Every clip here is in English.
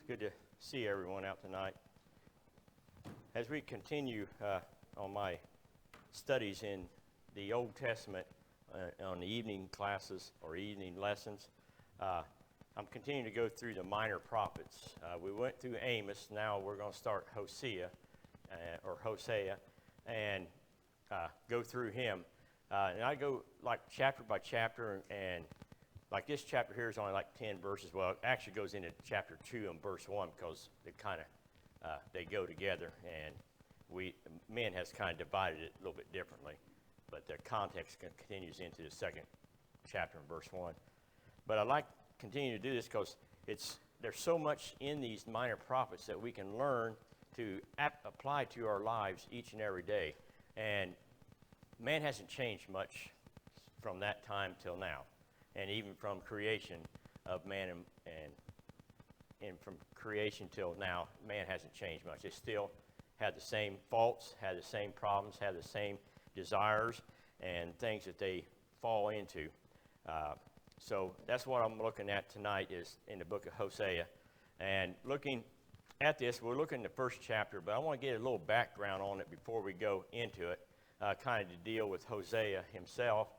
Good to see everyone out tonight. As we continue on my studies in the Old Testament on the evening classes or evening lessons, I'm continuing to go through the minor prophets. We went through Amos. Now we're going to start Hosea and go through him. And I go like chapter by chapter, and like this chapter here is only like 10 verses. Well, it actually goes into chapter 2 and verse 1 because they kind of they go together, and men has kind of divided it a little bit differently, but the context continues into the second chapter and verse 1. But I like continue to do this because there's so much in these minor prophets that we can learn to apply to our lives each and every day. And man hasn't changed much from that time till now. And even from creation of man and from creation till now, man hasn't changed much. They still had the same faults, had the same problems, had the same desires and things that they fall into. So that's what I'm looking at tonight is in the book of Hosea. And looking at this, we're looking at the first chapter, but I want to get a little background on it before we go into it, kind of to deal with Hosea himself.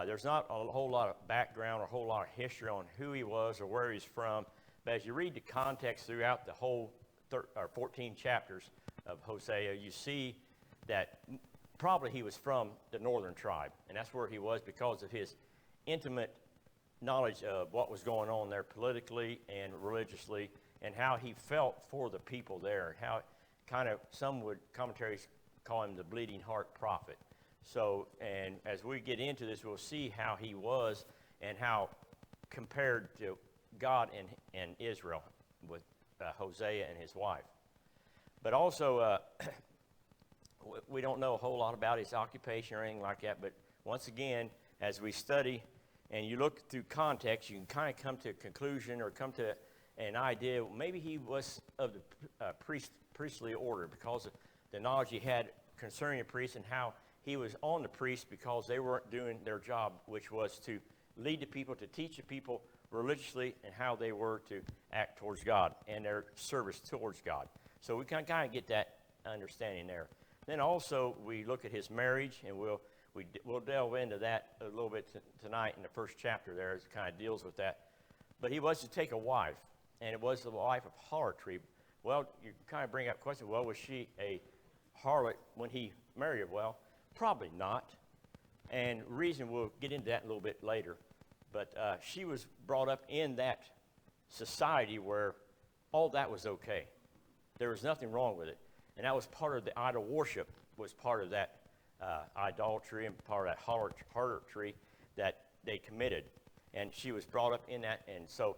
There's not a whole lot of background or a whole lot of history on who he was or where he's from, but as you read the context throughout the whole 14 chapters of Hosea, you see that probably he was from the northern tribe, and that's where he was because of his intimate knowledge of what was going on there politically and religiously, and how he felt for the people there, and how kind of commentaries call him the bleeding heart prophet. So, and as we get into this, we'll see how he was and how compared to God and Israel with Hosea and his wife. But also, we don't know a whole lot about his occupation or anything like that, but once again, as we study and you look through context, you can kind of come to a conclusion or come to an idea. Maybe he was of the priestly order because of the knowledge he had concerning the priest and how he was on the priest because they weren't doing their job, which was to lead the people, to teach the people religiously and how they were to act towards God and their service towards God. So we can kind of get that understanding there. Then also we look at his marriage, and we'll delve into that a little bit tonight in the first chapter there as it kind of deals with that. But he was to take a wife, and it was the wife of harlotry. Well, you kind of bring up the question, well, was she a harlot when he married her? Well, probably not. And reason, we'll get into that a little bit later. But she was brought up in that society where all that was okay. There was nothing wrong with it. And that was part of the idol worship, was part of that idolatry and part of that harlotry that they committed. And she was brought up in that. And so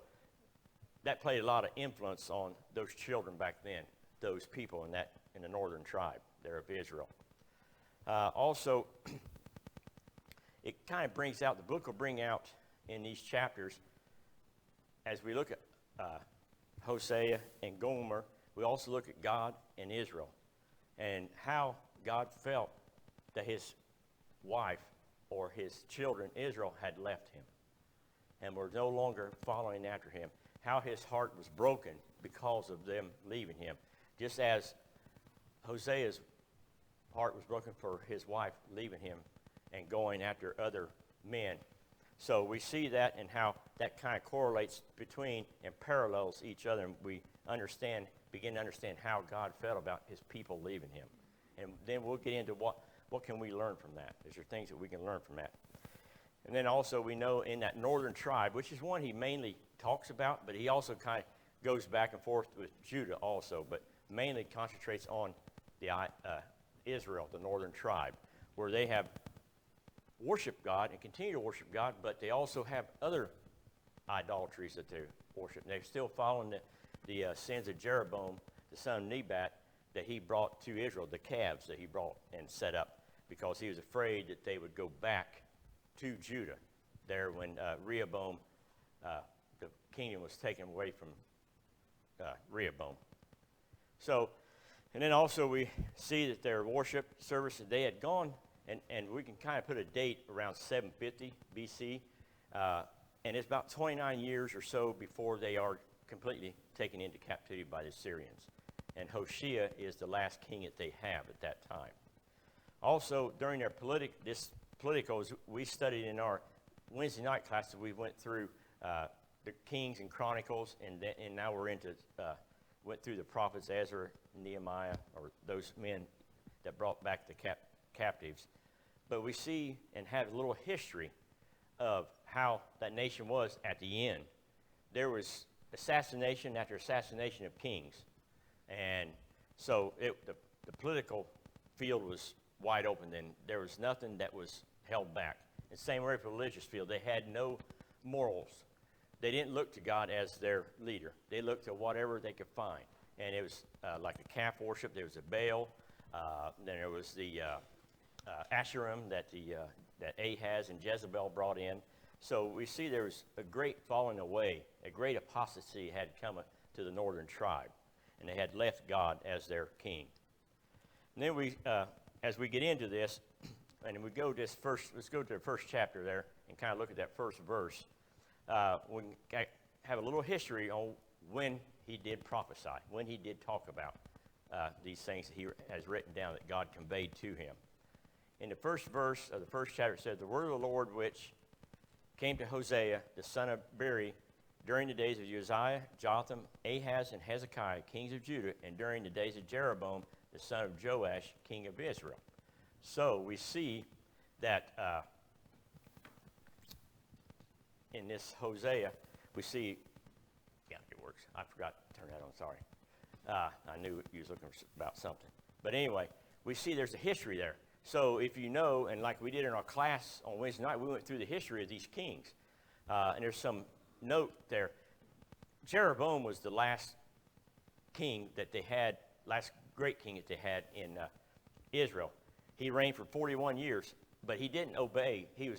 that played a lot of influence on those children back then, those people in the northern tribe there of Israel. Also, it kind of brings out, the book will bring out in these chapters, as we look at Hosea and Gomer, we also look at God and Israel and how God felt that his wife or his children, Israel, had left him and were no longer following after him, how his heart was broken because of them leaving him, just as Hosea's heart was broken for his wife leaving him and going after other men. So we see that and how that kind of correlates between and parallels each other, and we begin to understand how God felt about his people leaving him. And then we'll get into what can we learn from that. Is there things that we can learn from that? And then also we know in that northern tribe, which is one he mainly talks about, but he also kind of goes back and forth with Judah also, but mainly concentrates on the Israel, the northern tribe, where they have worshiped God and continue to worship God, but they also have other idolatries that they worship. They're still following the sins of Jeroboam, the son of Nebat, that he brought to Israel, the calves that he brought and set up, because he was afraid that they would go back to Judah there when Rehoboam, the kingdom was taken away from Rehoboam. So, and then also we see that their worship service, they had gone, and we can kind of put a date around 750 BC, and it's about 29 years or so before they are completely taken into captivity by the Assyrians. And Hosea is the last king that they have at that time. Also, during their politicals, we studied in our Wednesday night classes, we went through the Kings and Chronicles, and now we're went through the prophets Ezra, Nehemiah, or those men that brought back the captives. But we see and have a little history of how that nation was at the end. There was assassination after assassination of kings. And so the political field was wide open then. There was nothing that was held back. The same way for the religious field. They had no morals. They didn't look to God as their leader. They looked to whatever they could find. And it was like a calf worship. There was a Baal. Then there was the Asherim that Ahaz and Jezebel brought in. So we see there was a great falling away, a great apostasy had come to the northern tribe. And they had left God as their king. And then as we get into this, and we go let's go to the first chapter there and kind of look at that first verse. We have a little history on when he did prophesy, when he did talk about these things that he has written down that God conveyed to him. In the first verse of the first chapter, it said, "The word of the Lord which came to Hosea, the son of Beeri, during the days of Uzziah, Jotham, Ahaz, and Hezekiah, kings of Judah, and during the days of Jeroboam, the son of Joash, king of Israel." So we see that in this Hosea, we see, yeah, it works. I forgot to turn that on, sorry. I knew you was looking about something. But anyway, we see there's a history there. So if you know, and like we did in our class on Wednesday night, we went through the history of these kings. And there's some note there. Jeroboam was the last king that they had, last great king that they had in Israel. He reigned for 41 years, but he didn't obey. He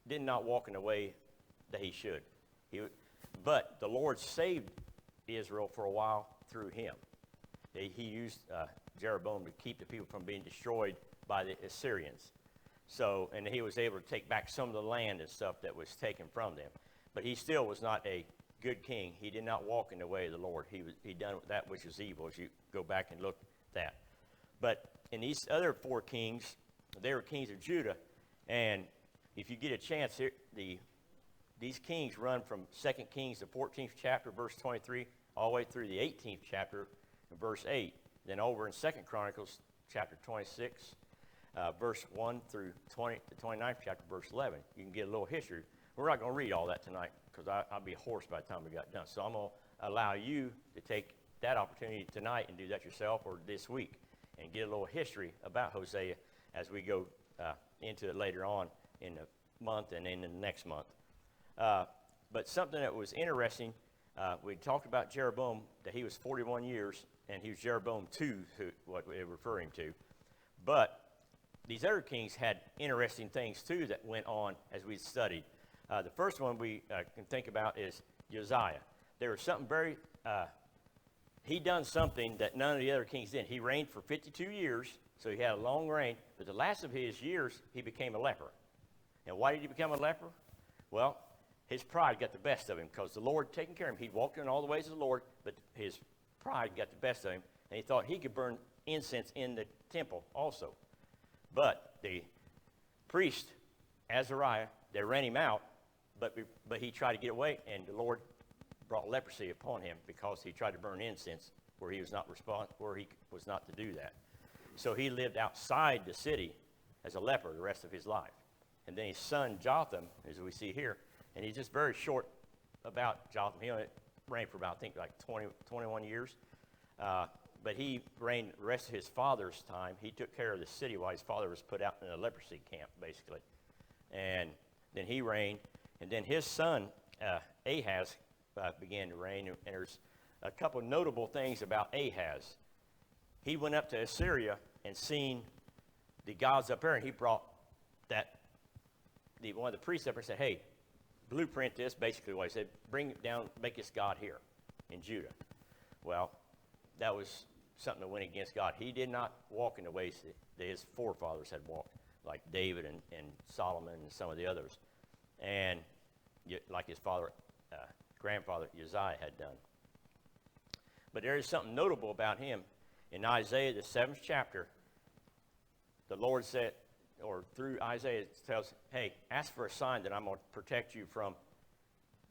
did not walk in the way that he should. But the Lord saved Israel for a while through him. He used Jeroboam to keep the people from being destroyed by the Assyrians. So, and he was able to take back some of the land and stuff that was taken from them. But he still was not a good king. He did not walk in the way of the Lord. He done that which was evil, as you go back and look at that. But in these other four kings, they were kings of Judah. And if you get a chance here, these kings run from 2 Kings, the 14th chapter, verse 23, all the way through the 18th chapter, verse 8. Then over in 2 Chronicles, chapter 26, verse 1 through the 29th chapter, verse 11. You can get a little history. We're not going to read all that tonight because I'll be hoarse by the time we got done. So I'm going to allow you to take that opportunity tonight and do that yourself or this week and get a little history about Hosea as we go into it later on in the month and in the next month. But something that was interesting, we talked about Jeroboam, that he was 41 years, and he was Jeroboam II, what we're referring to. But these other kings had interesting things, too, that went on as we studied. The first one we can think about is Uzziah. There was something he done something that none of the other kings did. He reigned for 52 years, so he had a long reign. But the last of his years, he became a leper. And why did he become a leper? Well, his pride got the best of him because the Lord taking care of him. He walked in all the ways of the Lord, but his pride got the best of him, and he thought he could burn incense in the temple also. But the priest, Azariah, they ran him out, but he tried to get away, and the Lord brought leprosy upon him because he tried to burn incense where he was not to do that. So he lived outside the city as a leper the rest of his life. And then his son Jotham, as we see here, and he's just very short about Jotham. He only reigned for about, I think, like 21 years. But he reigned the rest of his father's time. He took care of the city while his father was put out in a leprosy camp, basically. And then he reigned. And then his son, Ahaz, began to reign. And there's a couple notable things about Ahaz. He went up to Assyria and seen the gods up there, and he brought one of the priests up there and said, "Hey, blueprint this," basically what he said, "bring it down, make this God here in Judah." Well, that was something that went against God. He did not walk in the ways that his forefathers had walked, like David and Solomon and some of the others, and like his grandfather Uzziah had done. But there is something notable about him. In Isaiah, the 7th chapter, the Lord said, or through Isaiah, it tells, hey, ask for a sign that I'm going to protect you from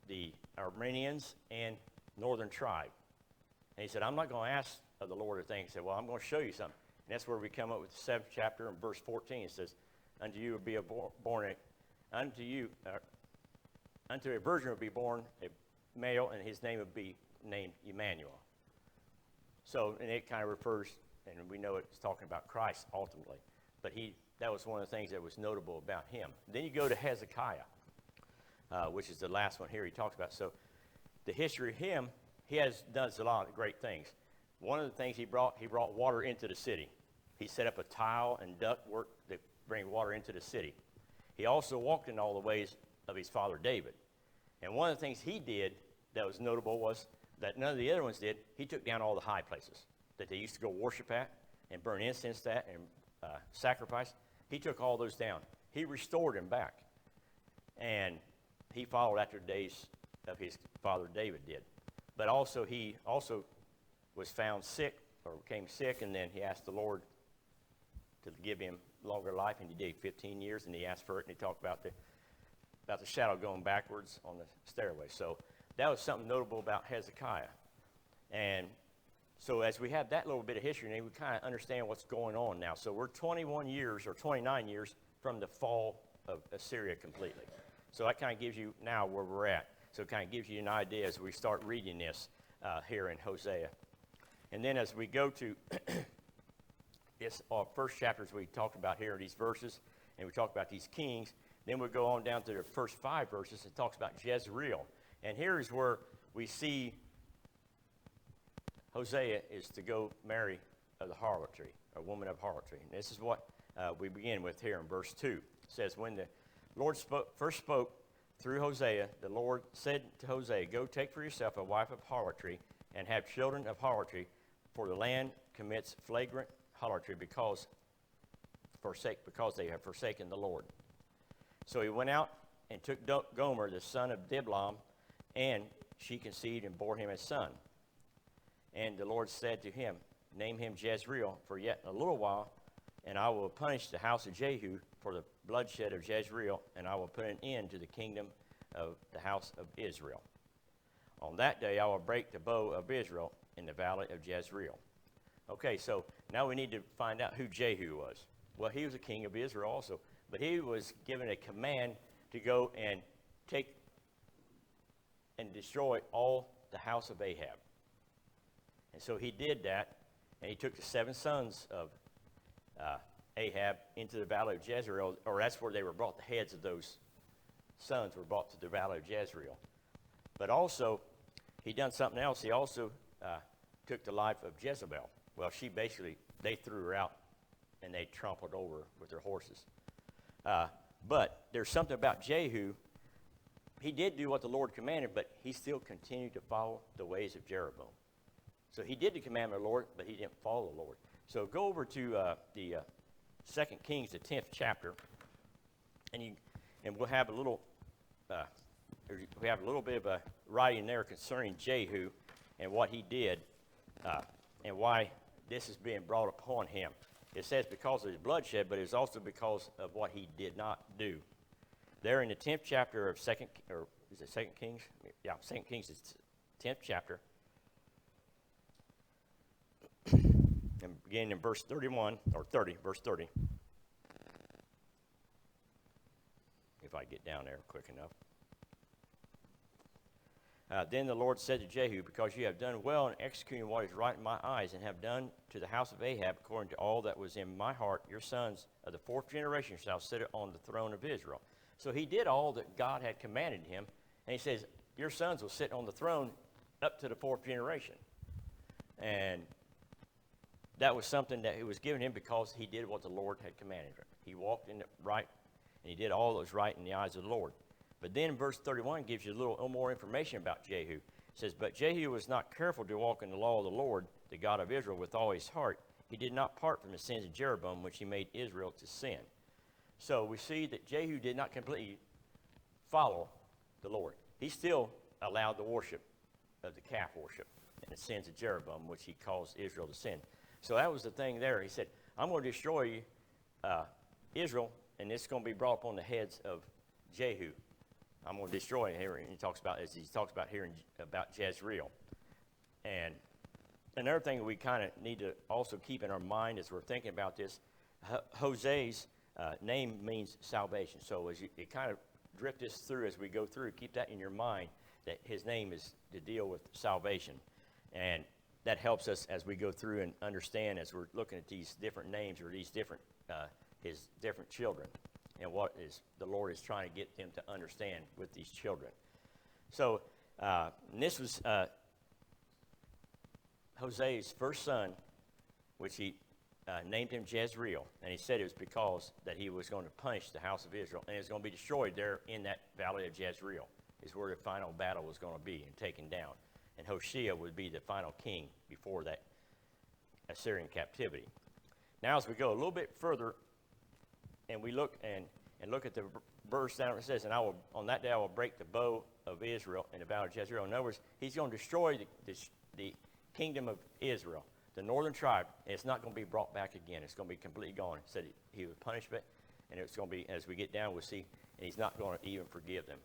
the Armenians and northern tribe. And he said, I'm not going to ask of the Lord a thing. He said, well, I'm going to show you something. And that's where we come up with the 7th chapter and verse 14. It says, unto you will be unto a virgin will be born a male, and his name will be named Emmanuel. So, and it kind of refers, and we know it's talking about Christ ultimately. But that was one of the things that was notable about him. Then you go to Hezekiah, which is the last one here he talks about. So the history of him, does a lot of great things. One of the things he brought water into the city. He set up a tile and duct work to bring water into the city. He also walked in all the ways of his father David. And one of the things he did that was notable was that none of the other ones did. He took down all the high places that they used to go worship at and burn incense at and sacrifice. He took all those down. He restored them back. And he followed after the days of his father David did. But also he was found sick or became sick, and then he asked the Lord to give him longer life, and he did 15 years, and he asked for it, and he talked about the shadow going backwards on the stairway. So that was something notable about Hezekiah. And so as we have that little bit of history, we kind of understand what's going on now. So we're 21 years or 29 years from the fall of Assyria completely. So that kind of gives you now where we're at. So it kind of gives you an idea as we start reading this here in Hosea. And then as we go to this first chapters we talked about here, these verses, and we talk about these kings, then we'll go on down to the first 5 verses and talks about Jezreel. And here is where we see Hosea is to go marry the harlotry, a woman of harlotry. And this is what we begin with here in verse 2. It says, when the Lord first spoke through Hosea, the Lord said to Hosea, go take for yourself a wife of harlotry and have children of harlotry, for the land commits flagrant harlotry because they have forsaken the Lord. So he went out and took Gomer, the son of Diblaim, and she conceived and bore him a son. And the Lord said to him, name him Jezreel, for yet a little while, and I will punish the house of Jehu for the bloodshed of Jezreel, and I will put an end to the kingdom of the house of Israel. On that day I will break the bow of Israel in the valley of Jezreel. Okay, so now we need to find out who Jehu was. Well, he was a king of Israel also, but he was given a command to go and take and destroy all the house of Ahab. And so he did that, and he took the 7 sons of Ahab into the valley of Jezreel, or that's where they were brought. The heads of those sons were brought to the valley of Jezreel. But also, he done something else. He also took the life of Jezebel. Well, they threw her out, and they trampled over with their horses. But there's something about Jehu. He did do what the Lord commanded, but he still continued to follow the ways of Jeroboam. So he did the commandment of the Lord, but he didn't follow the Lord. So go over to the 2 Kings, the 10th chapter, and we'll have a little bit of a writing there concerning Jehu and what he did and why this is being brought upon him. It says because of his bloodshed, but it's also because of what he did not do. There in the 10th chapter of 2 Kings? Yeah, 2 Kings is 10th chapter. And beginning in verse 31, or 30, verse 30. If I get down there quick enough. Then the Lord said to Jehu, because you have done well in executing what is right in my eyes, and have done to the house of Ahab according to all that was in my heart, your sons of the 4th generation shall sit on the throne of Israel. So he did all that God had commanded him, and he says, your sons will sit on the throne up to the 4th generation. And that was something that he was given him because he did what the Lord had commanded him. He walked in it right, and he did all that was right in the eyes of the Lord. But then verse 31 gives you a little more information about Jehu. It says, but Jehu was not careful to walk in the law of the Lord, the God of Israel, with all his heart. He did not part from the sins of Jeroboam, which he made Israel to sin. So we see that Jehu did not completely follow the Lord. He still allowed the worship of the calf worship. and the sins of Jeroboam, which he caused Israel to sin. So that was the thing there. He said, I'm going to destroy you, Israel, and it's going to be brought upon the heads of Jehu. I'm going to destroy it here. And he talks about, as he talks about here about Jezreel. And another thing we kind of need to also keep in our mind as we're thinking about this, Hosea's name means salvation. So as you kind of drift this through as we go through, keep that in your mind, that his name is to deal with salvation. And that helps us as we go through and understand as we're looking at these different names or these different, his different children and what is the Lord is trying to get them to understand with these children. So this was Hosea's first son, which he named him Jezreel. And he said it was because that he was going to punish the house of Israel. And it was going to be destroyed there in that valley of Jezreel is where the final battle was going to be and taken down. And Hosea would be the final king before that Assyrian captivity. Now as we go a little bit further, and we look and look at the verse down, it says, and I will, on that day I will break the bow of Israel in the valley of Jezreel. In other words, he's going to destroy the kingdom of Israel, the northern tribe, and it's not going to be brought back again. It's going to be completely gone. He said he would punish it, and it's going to be, as we get down, we'll see, and he's not going to even forgive them.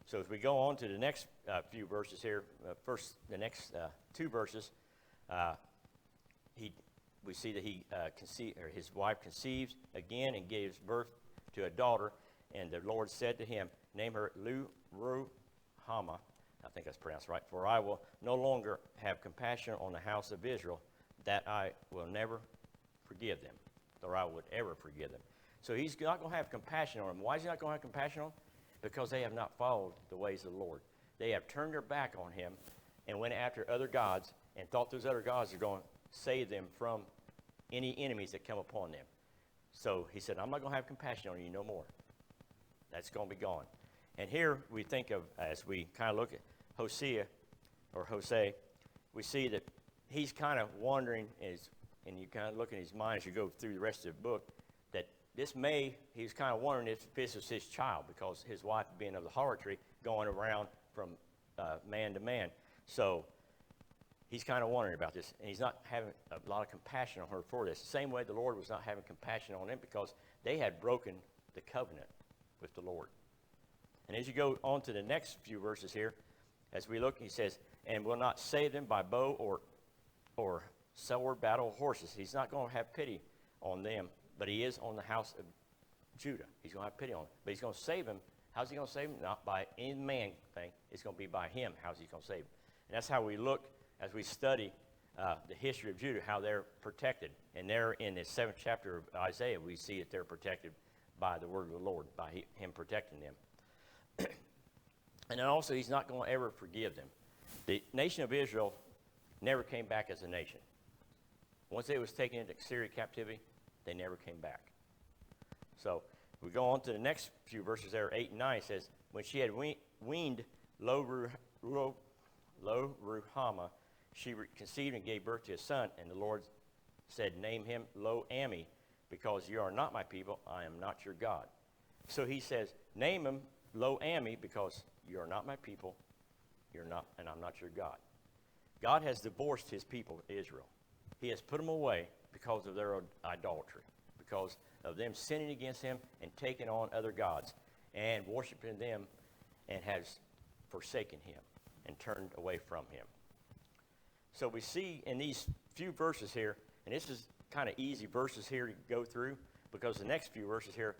So as we go on to the next few verses here, first the next two verses, we see that his wife conceives again and gives birth to a daughter, and the Lord said to him, name her Lu-Ruhamah, I think that's pronounced right, for I will no longer have compassion on the house of Israel, that I will never forgive them, or I would ever forgive them. So he's not going to have compassion on them. Why is he not going to have compassion on them? Because they have not followed the ways of the Lord. They have turned their back on him and went after other gods and thought those other gods are going to save them from any enemies that come upon them. So he said, I'm not going to have compassion on you no more. That's going to be gone. And here we think of, as we kind of look at Hosea, we see that he's kind of wondering, and you kind of look in his mind as you go through the rest of the book, that he's kind of wondering if this is his child, because his wife being of the harlotry, going around from man to man. So he's kind of wondering about this, and he's not having a lot of compassion on her for this. Same way the Lord was not having compassion on them because they had broken the covenant with the Lord. And as you go on to the next few verses here, as we look, he says, and will not save them by bow or sword, battle, horses. He's not going to have pity on them, but he is on the house of Judah. He's going to have pity on them, but he's going to save them. How's he going to save them? Not by any man thing. It's going to be by him. How's he going to save them? And that's how we look as we study the history of Judah, how they're protected. And there in the 7th chapter of Isaiah, we see that they're protected by the word of the Lord, by him protecting them. And then also, he's not going to ever forgive them. The nation of Israel never came back as a nation. Once it was taken into Assyrian captivity, they never came back. So we go on to the next few verses there, 8 and 9. It says, when she had weaned Lo-Ruhamah, she conceived and gave birth to a son, and the Lord said, name him Lo-Ami, because you are not my people, I am not your God. So he says, name him Lo-Ami, because you are not my people, and I'm not your God. God has divorced his people, Israel. He has put them away because of their idolatry, because of them sinning against him and taking on other gods and worshiping them, and has forsaken him and turned away from him. So we see in these few verses here, and this is kind of easy verses here to go through, because the next few verses here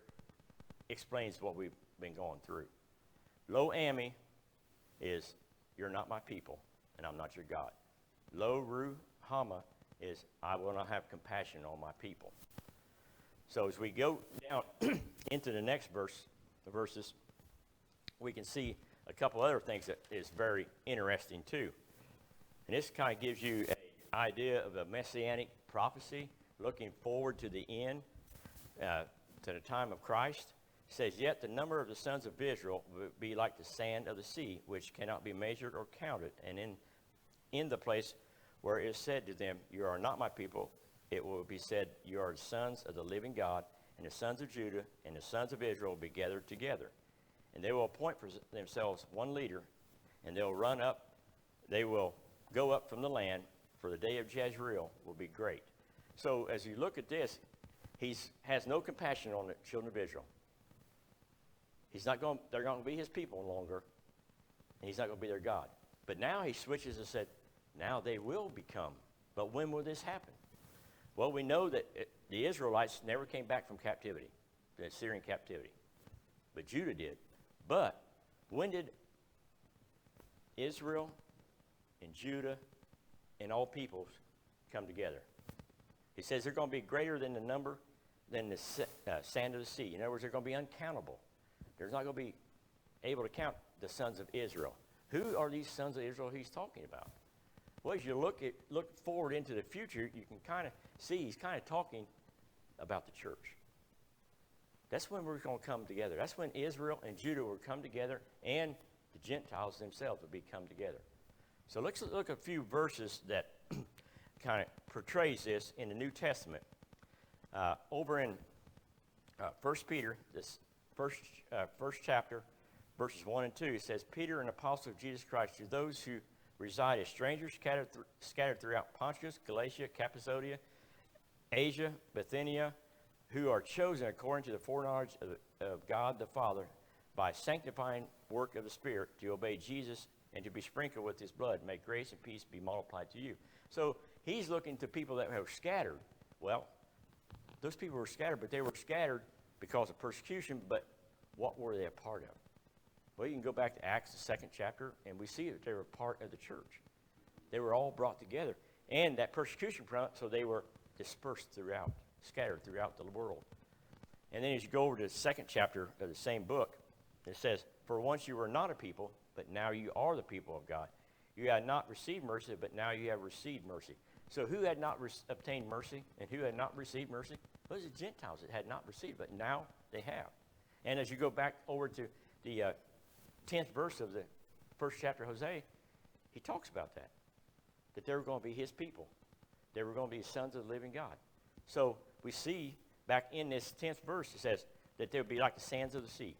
explains what we've been going through. Lo-Ami is, you're not my people, and I'm not your God. Lo-Ruhamah is, I will not have compassion on my people. So as we go down into the next verses, we can see a couple other things that is very interesting too. And this kind of gives you an idea of a messianic prophecy looking forward to the end, to the time of Christ. It says, yet the number of the sons of Israel will be like the sand of the sea, which cannot be measured or counted. And in the place where it is said to them, you are not my people, it will be said, you are the sons of the living God, and the sons of Judah and the sons of Israel will be gathered together. And they will appoint for themselves one leader, and they will run up, they will go up from the land, for the day of Jezreel will be great. So as you look at this, he has no compassion on the children of Israel. They're going to be his people no longer, and he's not going to be their God. But now he switches and said, now they will become. But when will this happen? Well, we know that the Israelites never came back from captivity, the Assyrian captivity. But Judah did. But when did Israel and Judah and all peoples come together? He says they're going to be greater than the number, than the sand of the sea. In other words, they're going to be uncountable. They're not going to be able to count the sons of Israel. Who are these sons of Israel he's talking about? Well, as you look forward into the future, you can kind of see he's kind of talking about the church. That's when we're going to come together. That's when Israel and Judah will come together, and the Gentiles themselves will come together. So let's look at a few verses that kind of portrays this in the New Testament. Over in 1 Peter, this first chapter, verses 1 and 2, it says, Peter, an apostle of Jesus Christ, to those who reside as strangers scattered throughout Pontus, Galatia, Cappadocia, Asia, Bithynia, who are chosen according to the foreknowledge of God the Father by sanctifying work of the Spirit to obey Jesus and to be sprinkled with his blood. May grace and peace be multiplied to you. So he's looking to people that were scattered. Well, those people were scattered, but they were scattered because of persecution, but what were they a part of? Well, you can go back to Acts, the 2nd chapter, and we see that they were part of the church. They were all brought together. And that persecution, so they were dispersed throughout, scattered throughout the world. And then as you go over to the 2nd chapter of the same book, it says, for once you were not a people, but now you are the people of God. You had not received mercy, but now you have received mercy. So who had not obtained mercy and who had not received mercy? Those are Gentiles that had not received, but now they have. And as you go back over to the 10th verse of the 1st chapter of Hosea, he talks about that they were going to be his people. They were going to be sons of the living God. So we see back in this 10th verse, it says that they would be like the sands of the sea.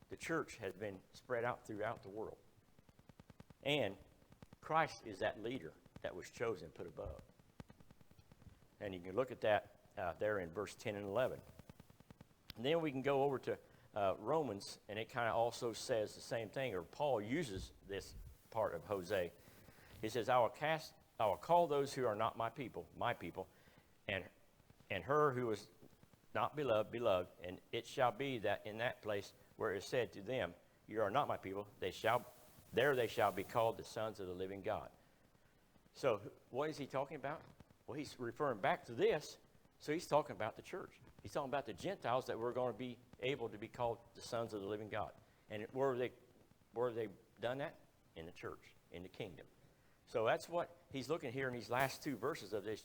The church has been spread out throughout the world. And Christ is that leader that was chosen, put above. And you can look at that there in verse 10 and 11. And then we can go over to Romans, and it kind of also says the same thing, or Paul uses this part of Hosea. He says, I will call those who are not my people, and her who is not beloved, beloved, and it shall be that in that place where it is said to them, you are not my people, they shall be called the sons of the living God. So what is he talking about? Well, he's referring back to this, so he's talking about the church. He's talking about the Gentiles that were going to be able to be called the sons of the living God. And where have they done that? In the church, in the kingdom. So that's what he's looking here in these last two verses of this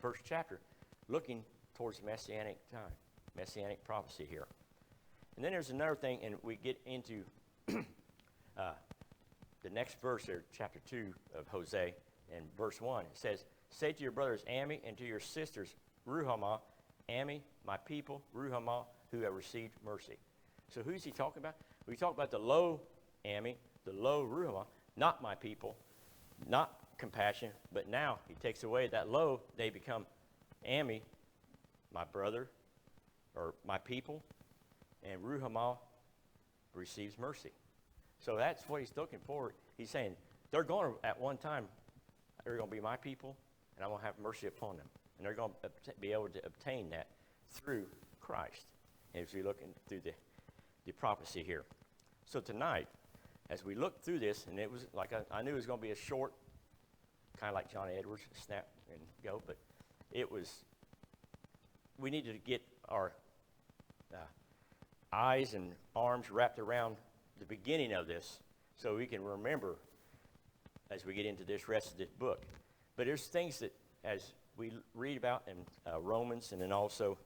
first chapter, looking towards Messianic time, Messianic prophecy here. And then there's another thing, and we get into the next verse there, chapter 2 of Hosea, and verse 1. It says, say to your brothers Ami, and to your sisters Ruhamah, Ami, my people, Ruhamah, who have received mercy. So who's he talking about? We talk about the low Ami, the low Ruhamah, not my people, not compassion, but now he takes away that low, they become Ami, my brother, or my people, and Ruhamah receives mercy. So that's what he's looking for. He's saying, they're going to, at one time, they're going to be my people, and I'm going to have mercy upon them. And they're going to be able to obtain that through Christ, as we look through the prophecy here. So tonight, as we look through this, and it was like I knew it was going to be a short, kind of like Johnny Edwards, snap and go, but we needed to get our eyes and arms wrapped around the beginning of this so we can remember as we get into this rest of this book. But there's things that, as we read about in Romans and then also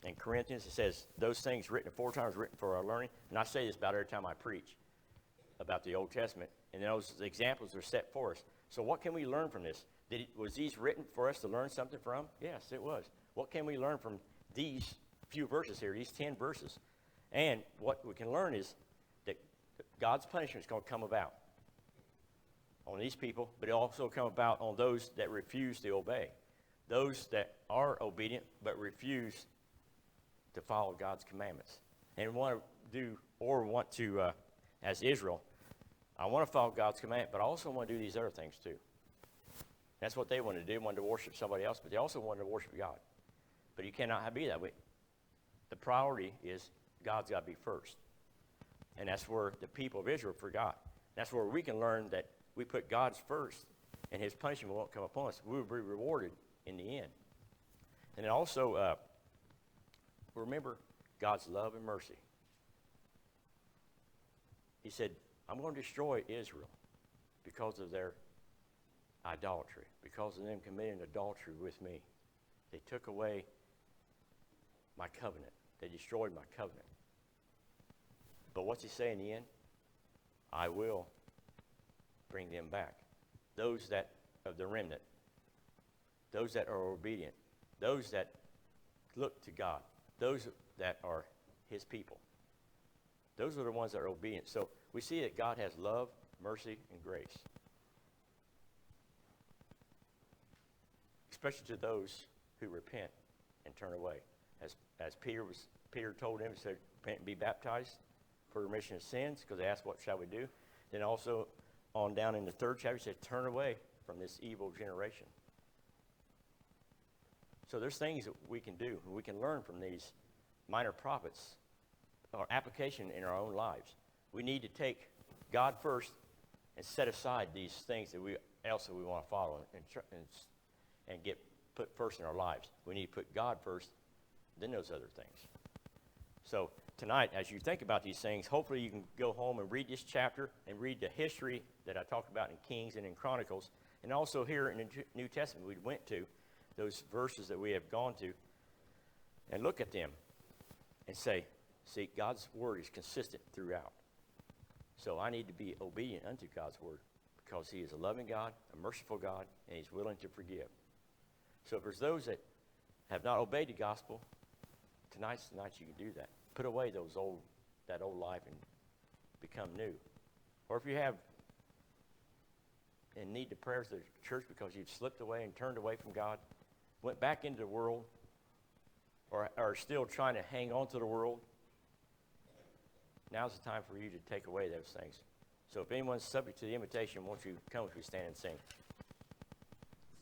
in Corinthians, it says those things written aforetime written for our learning. And I say this about every time I preach about the Old Testament. And those examples are set for us. So what can we learn from this? Was these written for us to learn something from? Yes, it was. What can we learn from these few verses here, these 10 verses? And what we can learn is that God's punishment is going to come about. on these people, but it also come about on those that refuse to obey. Those that are obedient but refuse to follow God's commandments. And want to, as Israel, I want to follow God's commandment, but I also want to do these other things too. That's what they wanted to do. They wanted to worship somebody else, but they also wanted to worship God. But you cannot be that way. The priority is God's got to be first. And that's where the people of Israel forgot. That's where we can learn that we put God's first, and his punishment won't come upon us. We will be rewarded in the end. And then also, remember God's love and mercy. He said, I'm going to destroy Israel because of their idolatry, because of them committing adultery with me. They took away my covenant. They destroyed my covenant. But what's he say in the end? I will bring them back. Those that of the remnant, those that are obedient, those that look to God, those that are his people. Those are the ones that are obedient. So we see that God has love, mercy, and grace. Especially to those who repent and turn away. As Peter told him, he said, repent and be baptized for remission of sins, because they asked, what shall we do? Then also on down in the 3rd chapter, he said, turn away from this evil generation. So there's things that we can do, and we can learn from these minor prophets, or application in our own lives. We need to take God first and set aside these things that we want to follow and get put first in our lives. We need to put God first, then those other things. So tonight, as you think about these things, hopefully you can go home and read this chapter and read the history that I talked about in Kings and in Chronicles, and also here in the New Testament we went to, those verses that we have gone to, and look at them and say, see, God's word is consistent throughout. So I need to be obedient unto God's word, because he is a loving God, a merciful God, and he's willing to forgive. So if there's those that have not obeyed the gospel, tonight's the night you can do that. Put away that old life and become new. Or if you have and need the prayers of the church because you've slipped away and turned away from God, went back into the world, or are still trying to hang on to the world, now's the time for you to take away those things. So if anyone's subject to the invitation, won't you come as we stand and sing?